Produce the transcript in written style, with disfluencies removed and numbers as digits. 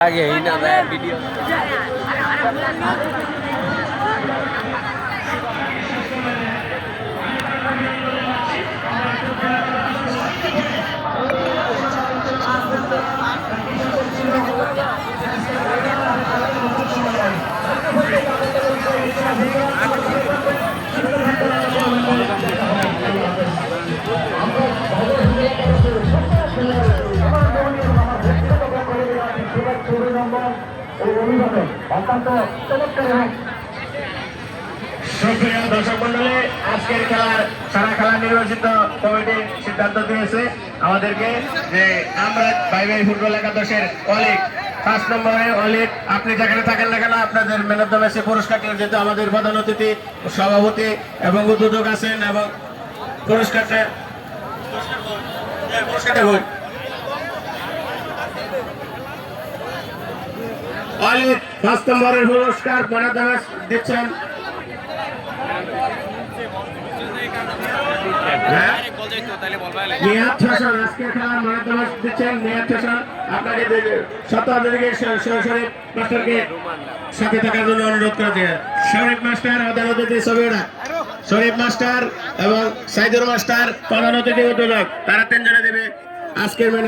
आगे ही ना मैं वीडियो সুপ্রিয় দর্শক মন্ডলী, আজকের খেলার সারা খেলা নির্বাচিত কমিটি সিদ্ধান্ত দিয়েছে আমাদেরকে যে আমরা ভাই ভাই ফুটবল একাদশের অলিক 5 নম্বরে অলিক, আপনি যেখানে থাকেন না কেন আপনাদের ম্যান অফ দ্য ম্যাচে পুরস্কারটি যেহেতু আমাদের প্রধান অতিথি সভাপতি এবং উদ্বোধক আছেন এবং পুরস্কারটা অলিক 5 নম্বরের পুরস্কার ম্যান অফ দ্য ম্যাচ দিচ্ছেন নিহাত হাসান। আজকে খেলার মাধ্যমে দিচ্ছেন নিহাত হাসান। আপনাকে শরীফ মাস্টারকে সাথে থাকার জন্য অনুরোধ করেছে। শরীফ মাস্টার প্রধান অতিথি, ছবিটা শরীফ মাস্টার এবং সাইদুর মাস্টার প্রধান অতিথি উদ্বোধক, তারা 3 জনে দেবে আজকের